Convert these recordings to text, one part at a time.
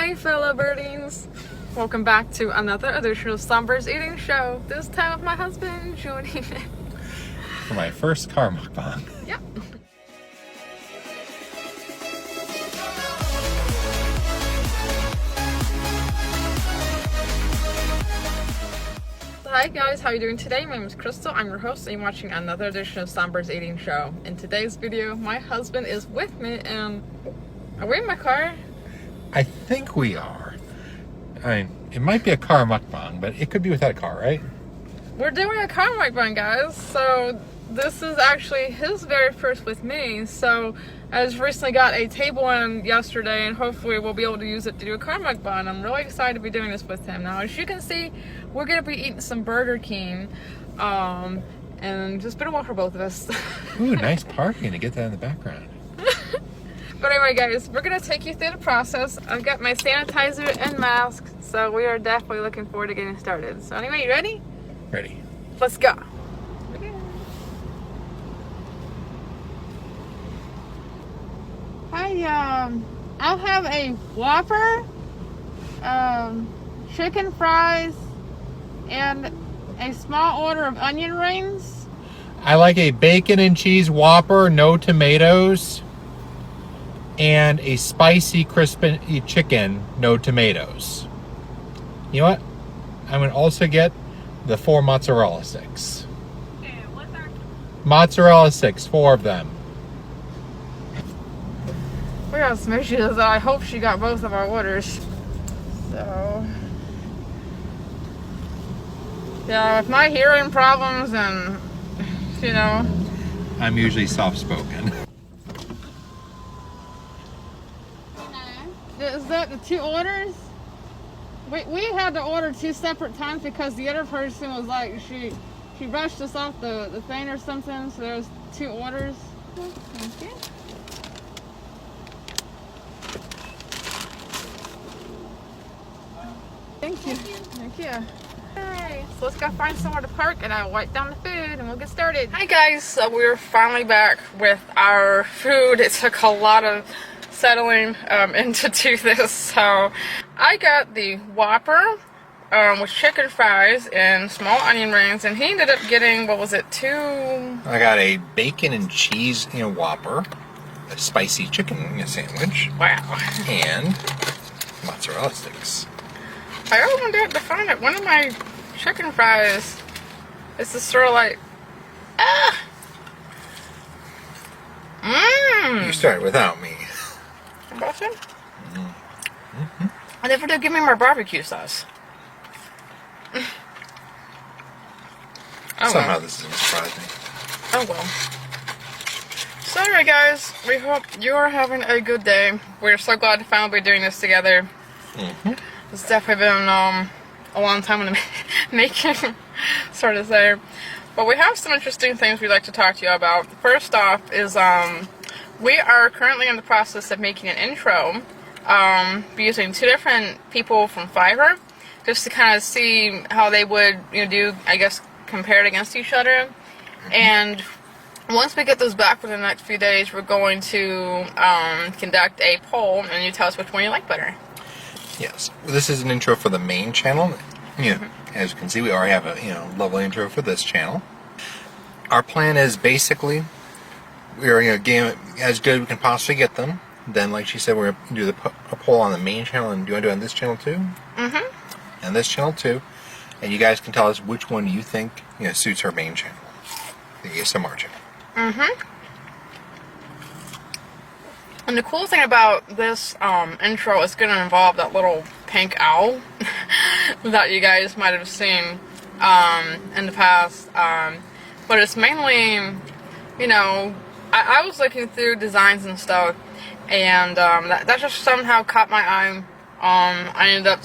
Hi fellow birdies! Welcome back to another edition of Songbyrd's Eating Show. This time with my husband joining me. For my first car mukbang. Yep. Hi guys, how are you doing today? My name is Crystal, I'm your host, and you're watching another edition of Songbyrd's Eating Show. In today's video, my husband is with me, and are we in my car? I think we are. I mean, it might be a car mukbang, but it could be without a car, right? We're doing a car mukbang, guys. So this is actually his very first with me. So I just recently got a table in yesterday, and hopefully we'll be able to use it to do a car mukbang. I'm really excited to be doing this with him. Now, as you can see, we're gonna be eating some Burger King, and just been a while for both of us. Ooh, nice parking to get that in the background. But anyway, guys, we're gonna take you through the process. I've got my sanitizer and mask, so we are definitely looking forward to getting started. So anyway, you ready? Ready. Let's go. I'll have a Whopper, chicken fries, and a small order of onion rings. I like a bacon and cheese Whopper, no tomatoes, and a spicy crispy chicken, no tomatoes. You know what? I'm going to also get the 4 mozzarella sticks. Okay, what's our... Mozzarella sticks, 4 of them. We got some issues. I hope she got both of our orders. So... yeah, with my hearing problems and, you know... I'm usually soft-spoken. Is that the 2 orders? We had to order 2 separate times because the other person was like, she brushed us off the thing or something, so there was 2 orders. Thank you. Thank you. Thank you. Alright, so let's go find somewhere to park and I'll wipe down the food and we'll get started. Hi guys, so we're finally back with our food. It took a lot of settling in to do this, so I got the Whopper with chicken fries and small onion rings, and he ended up getting, what was it, 2? I got a bacon and cheese Whopper, a spicy chicken sandwich. Wow. And mozzarella sticks. I opened it to find it. One of my chicken fries is just sort of like, You started without me. Boston? I never did give me my barbecue sauce. Oh, Somehow well. this doesn't surprise me. Oh well. So anyway guys, we hope you're having a good day. We're so glad to finally be doing this together. It's definitely been a long time in the making, sort of say. But we have some interesting things we'd like to talk to you about. First off is we are currently in the process of making an intro, using 2 different people from Fiverr, just to kind of see how they would do, I guess, compare it against each other. And once we get those back for the next few days, we're going to conduct a poll, and you tell us which one you like better. Yes, this is an intro for the main channel. As you can see, we already have a lovely intro for this channel. Our plan is basically we're getting as good as we can possibly get them. Then, like she said, we're going to do a poll on the main channel, and do you want to do it on this channel too? And this channel too. And you guys can tell us which one you think suits our main channel, the ASMR channel. And the cool thing about this intro is going to involve that little pink owl that you guys might have seen in the past. But it's mainly, I was looking through designs and stuff, and that just somehow caught my eye. I ended up,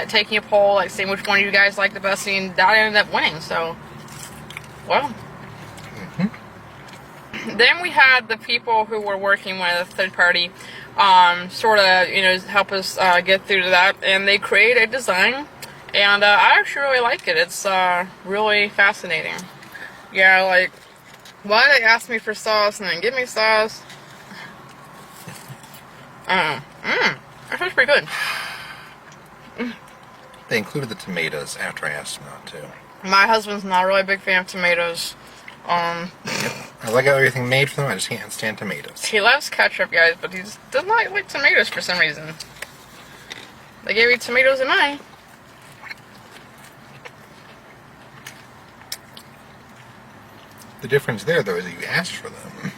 taking a poll, like seeing which one you guys like the best, and that ended up winning. So, well. Then we had the people who were working with third party, sort of, help us get through to that, and they created a design, and I actually really like it. It's really fascinating. Yeah, like, why they ask me for sauce and then give me sauce? That tastes pretty good. They included the tomatoes after I asked them not to. My husband's not really a big fan of tomatoes. I like everything made from them. I just can't stand tomatoes. He loves ketchup, guys, but he just does not like tomatoes for some reason. They gave you tomatoes in mine. The difference there, though, is that you asked for them.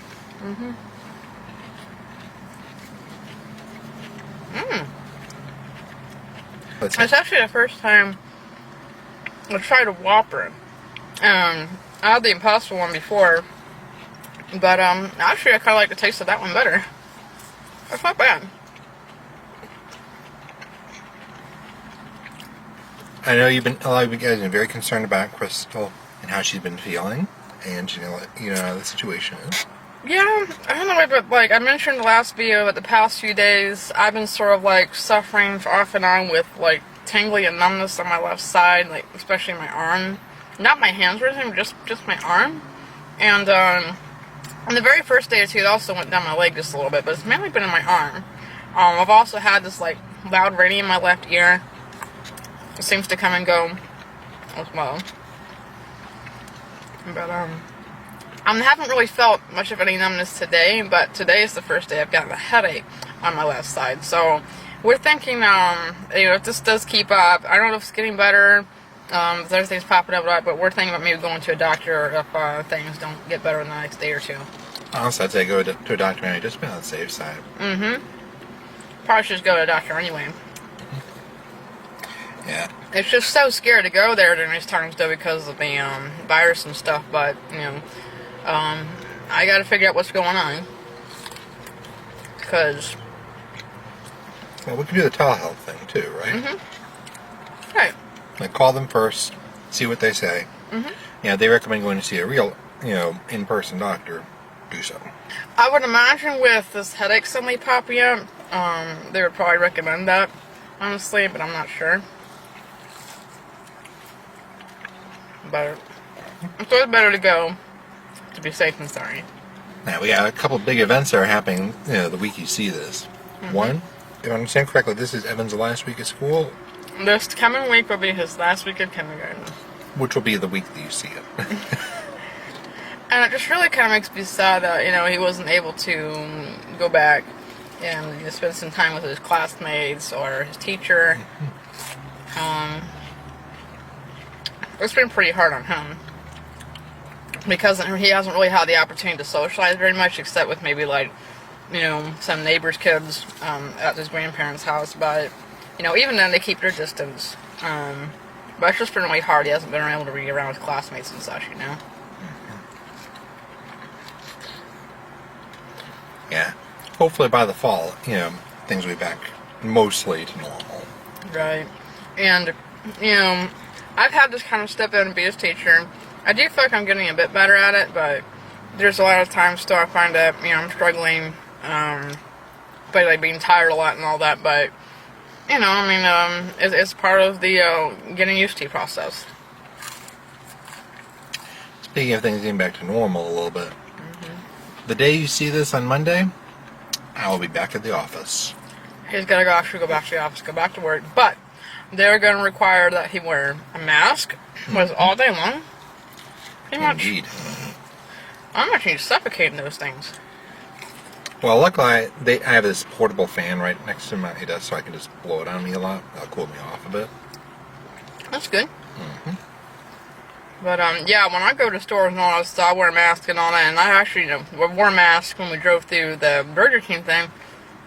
It's It's actually the first time I tried a Whopper. I had the Impossible one before, but actually I kind of like the taste of that one better. That's not bad. I know a lot of you guys have been very concerned about Crystal and how she's been feeling, and you know how the situation is. Yeah, I don't know, but like I mentioned in the last video, but the past few days I've been sort of like suffering off and on with like tingling and numbness on my left side, like especially my arm. Not my hands or anything, just my arm. And on the very first day or two, it also went down my leg just a little bit, but it's mainly been in my arm. I've also had this like loud ringing in my left ear. It seems to come and go as well. But I haven't really felt much of any numbness today, but today is the first day I've gotten a headache on my left side. So we're thinking, if this does keep up, I don't know if it's getting better, if everything's popping up, but we're thinking about maybe going to a doctor if things don't get better in the next day or two. Honestly, I'd say go to a doctor anyway, just be on the safe side. Probably should just go to a doctor anyway. Yeah. It's just so scary to go there during these times, though, because of the virus and stuff. But I got to figure out what's going on. Because Well, we can do the telehealth thing too, right? Right. Like call them first, see what they say. Yeah, they recommend going to see a real, in-person doctor. Do so. I would imagine with this headache suddenly popping up, they would probably recommend that, honestly, but I'm not sure. But it's always better to go to be safe than sorry. Now, we got a couple big events that are happening, the week you see this. One, if I understand correctly, this is Evan's last week of school, This coming week will be his last week of kindergarten. which will be the week that you see it. And it just really kind of makes me sad that, he wasn't able to go back and spend some time with his classmates or his teacher. It's been pretty hard on him. Because he hasn't really had the opportunity to socialize very much, except with maybe, like, some neighbors' kids at his grandparents' house. But, even then, they keep their distance. But it's just been really hard. He hasn't been able to be around his classmates and such, Yeah. Hopefully by the fall, things will be back mostly to normal. Right. And, I've had to kind of step in and be his teacher. I do feel like I'm getting a bit better at it, but there's a lot of times still I find that, I'm struggling, by like being tired a lot and all that, but, it's part of the getting used to process. Speaking of things getting back to normal a little bit, the day you see this on Monday, I will be back at the office. He's got to actually go back to the office, go back to work, but they're going to require that he wear a mask all day long. Pretty much. Indeed. I'm actually suffocating those things. Well, luckily, I have this portable fan right next to my desk, so I can just blow it on me a lot. That'll cool me off a bit. That's good. But, yeah, when I go to stores and all that stuff, I wear a mask and all that, and I actually, wore a mask when we drove through the Burger King thing.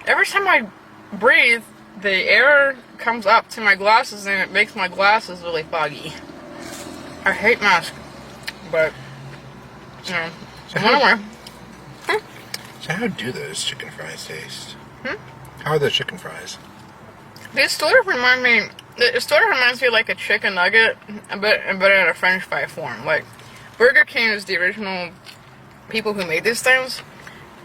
Every time I breathe, the air comes up to my glasses, and it makes my glasses really foggy. I hate masks, but, I want to wear. So how do those chicken fries taste? How are those chicken fries? These sort of remind me, it sort of reminds me of like a chicken nugget, but in a french fry form. Like, Burger King is the original people who made these things.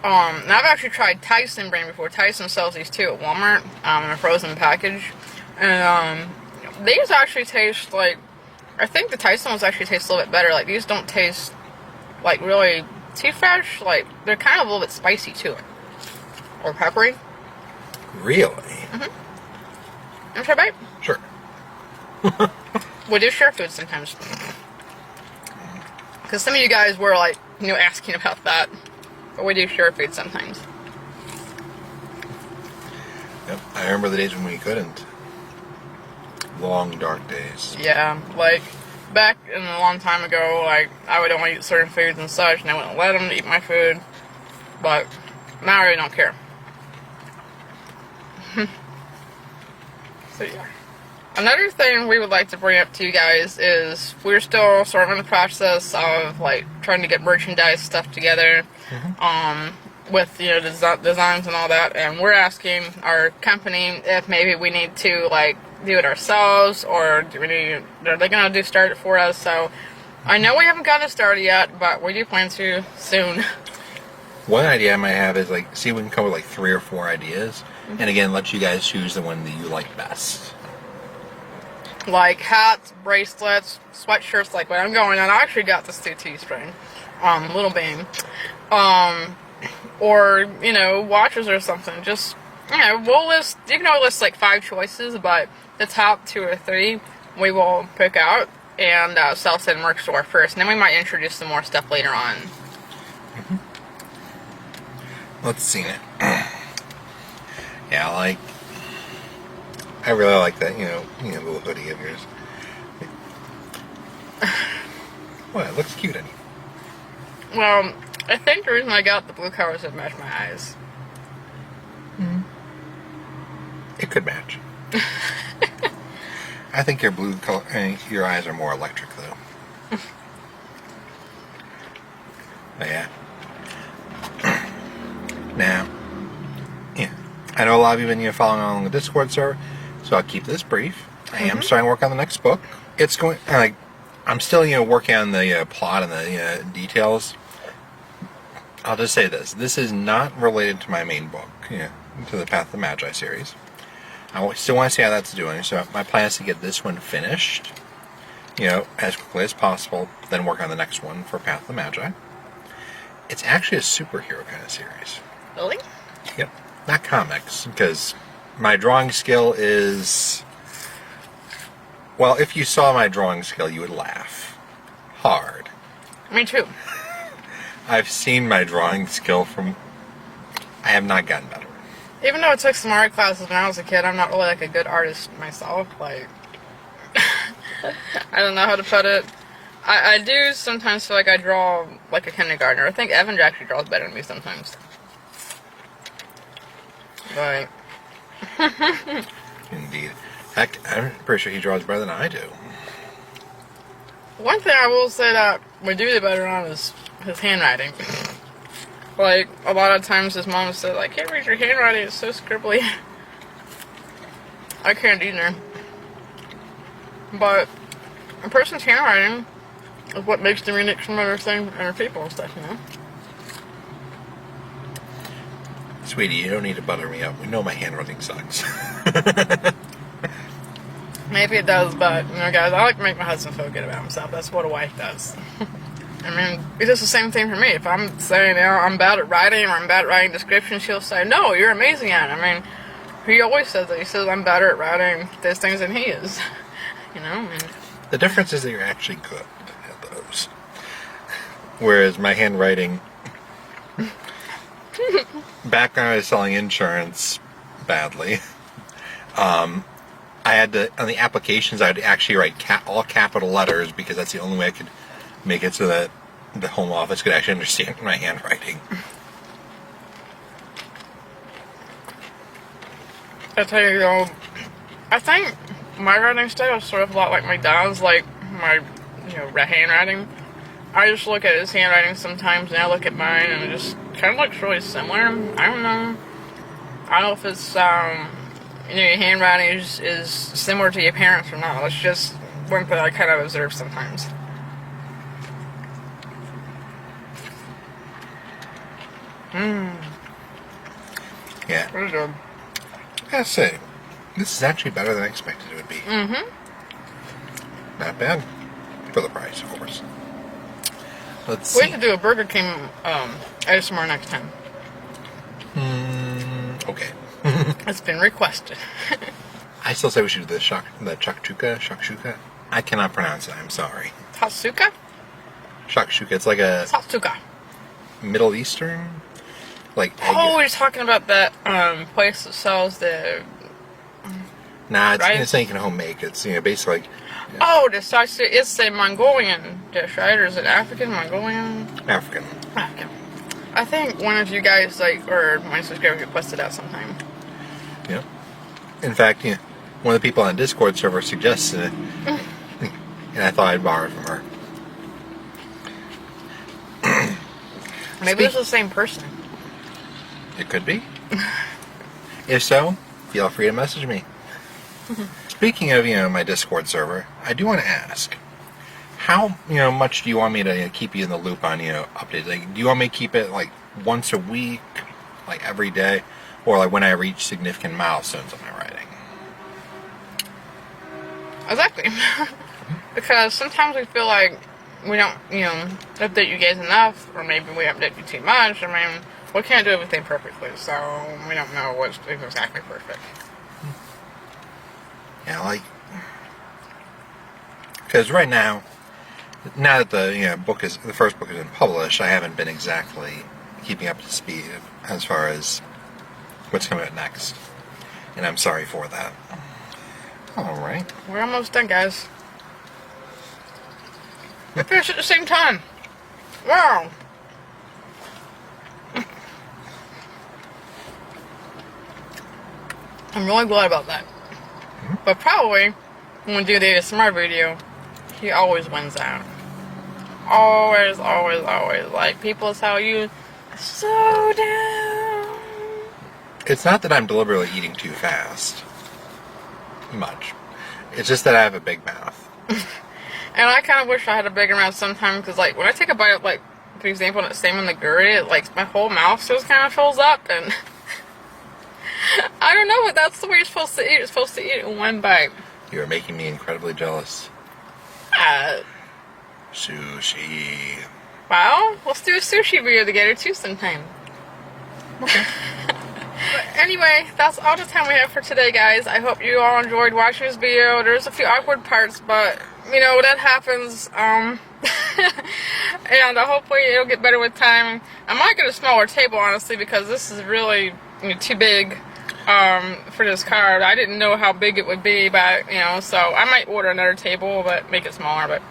And I've actually tried Tyson brand before. Tyson sells these too at Walmart, in a frozen package. And, these actually taste like, I think the Tyson ones actually taste a little bit better. Like, these don't taste, like, really too fresh. Like, they're kind of a little bit spicy too. Or peppery. Really? Want to try a bite? Sure. We do share food sometimes. Because some of you guys were like, asking about that. But we do share food sometimes. Yep. I remember the days when we couldn't. Long, dark days. Yeah, like, back in a long time ago, like, I would only eat certain foods and such, and I wouldn't let them eat my food. But now I really don't care. So, yeah. Another thing we would like to bring up to you guys is we're still sort of in the process of, like, trying to get merchandise stuff together. With, designs and all that. And we're asking our company if maybe we need to, like, do it ourselves, or are they going to start it for us? So, I know we haven't gotten it started yet, but we do plan to soon. One idea I might have is, like, see if we can come with, like, 3 or 4 ideas. And again, let you guys choose the one that you like best. Like hats, bracelets, sweatshirts, like what I'm going on. I actually got this through Teespring. Little Bean. Or, watches or something. Just, we'll list, you can only list like 5 choices, but the top 2 or 3 we will pick out and sell to the merch store first. And then we might introduce some more stuff later on. Let's see it. Yeah, I really like that, little hoodie of yours. Well, it looks cute, anyway. Well, I think the reason I got the blue color is to match my eyes. It could match. I think your blue color, your eyes are more electric, though. But yeah. Now, yeah, I know a lot of you have been following along the Discord server, so I'll keep this brief. I am starting to work on the next book. It's going, I'm still, working on the plot and the details. I'll just say this. This is not related to my main book, to the Path of the Magi series. I still want to see how that's doing, so my plan is to get this one finished, as quickly as possible, then work on the next one for Path of the Magi. It's actually a superhero kind of series. Really? Yep. Not comics, because my drawing skill is... Well, if you saw my drawing skill, you would laugh. Hard. Me too. I've seen my drawing skill from... I have not gotten better. Even though I took some art classes when I was a kid, I'm not really like a good artist myself. Like, I don't know how to put it. I do sometimes feel like I draw like a kindergartner. I think Evan actually draws better than me sometimes. But... Indeed. Heck, I'm pretty sure he draws better than I do. One thing I will say that we do better on is his handwriting. Like, a lot of times his mom said, I can't read your handwriting, it's so scribbly. I can't either. But a person's handwriting is what makes them unique from other people and stuff, Sweetie, you don't need to butter me up. We know my handwriting sucks. Maybe it does, but, guys, I like to make my husband feel good about himself. That's what a wife does. I mean, it's just the same thing for me. If I'm saying, I'm bad at writing or I'm bad at writing descriptions, she'll say, no, you're amazing at it. I mean, he always says that. He says I'm better at writing those things than he is. The difference is that you're actually good at those. Whereas my handwriting... Back when I was selling insurance badly, I had to, on the applications, I would actually write all capital letters because that's the only way I could make it so that the home office could actually understand my handwriting. I tell you though, I think my writing style is sort of a lot like my dad's, like my, handwriting. I just look at his handwriting sometimes and I look at mine and it just kind of looks really similar. I don't know. I don't know if it's, your handwriting is similar to your parents or not. It's just one thing I kind of observe sometimes. Yeah. Pretty good. I gotta say, this is actually better than I expected it would be. Not bad. For the price, of course. Let's see. We have to do a Burger King ASMR next time. Okay. It's been requested. I I still say we should do the shakshuka. I cannot pronounce it. I'm sorry. Tatsuka? Shakshuka. It's like a Tatsuka. Middle Eastern, like. Oh, you're talking about that place that sells the. Nah, it's rice? you can home make. It's basically like. Oh, it's a Mongolian dish, right? Or is it African, Mongolian? African. African. I think one of you guys, or my subscribers requested that sometime. Yeah. In fact, one of the people on Discord server suggested it, and I thought I'd borrow it from her. Maybe it's the same person. It could be. If so, feel free to message me. Speaking of, my Discord server, I do want to ask, how, much do you want me to keep you in the loop on, updates? Like, do you want me to keep it, like, once a week, like, every day, or, like, when I reach significant milestones of my writing? Exactly. Because sometimes we feel like we don't, update you guys enough, or maybe we update you too much. I mean, we can't do everything perfectly, so we don't know what's exactly perfect. Yeah, like, because right now that the first book has been published, I haven't been exactly keeping up to speed as far as what's coming up next, and I'm sorry for that. All right, We're almost done, guys. We finished at the same time. Wow. I'm really glad about that. But probably, when we do the ASMR video, he always wins out. Always, always, always. Like, people tell you, slow down. it's not that I'm deliberately eating too fast. Much. It's just that I have a big mouth. And I kind of wish I had a bigger mouth sometimes, because, like, when I take a bite of, like, for example, that same nigiri, it, like, my whole mouth just kind of fills up, and I don't know, but that's the way you're supposed to eat. You're supposed to eat it in one bite. You are making me incredibly jealous. Sushi. Well, let's do a sushi video together, too, sometime. Okay. But anyway, that's all the time we have for today, guys. I hope you all enjoyed watching this video. There's a few awkward parts, but, that happens. And hopefully it'll get better with time. I might get a smaller table, honestly, because this is really too big for this card. I didn't know how big it would be, but, so I might order another table, but make it smaller, but,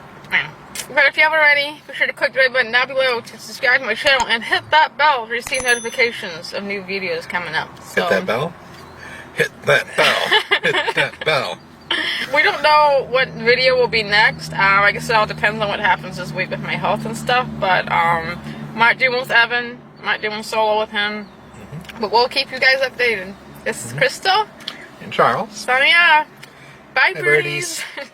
But if you haven't already, be sure to click the red button down below to subscribe to my channel and hit that bell to receive notifications of new videos coming up. So, hit that bell? Hit that bell. Hit that bell. We don't know what video will be next. I guess it all depends on what happens this week with my health and stuff. But might do one with Evan. Might do one solo with him. But we'll keep you guys updated. This is Crystal. And Charles. Signing off. Bye, Bye, birdies. birdies.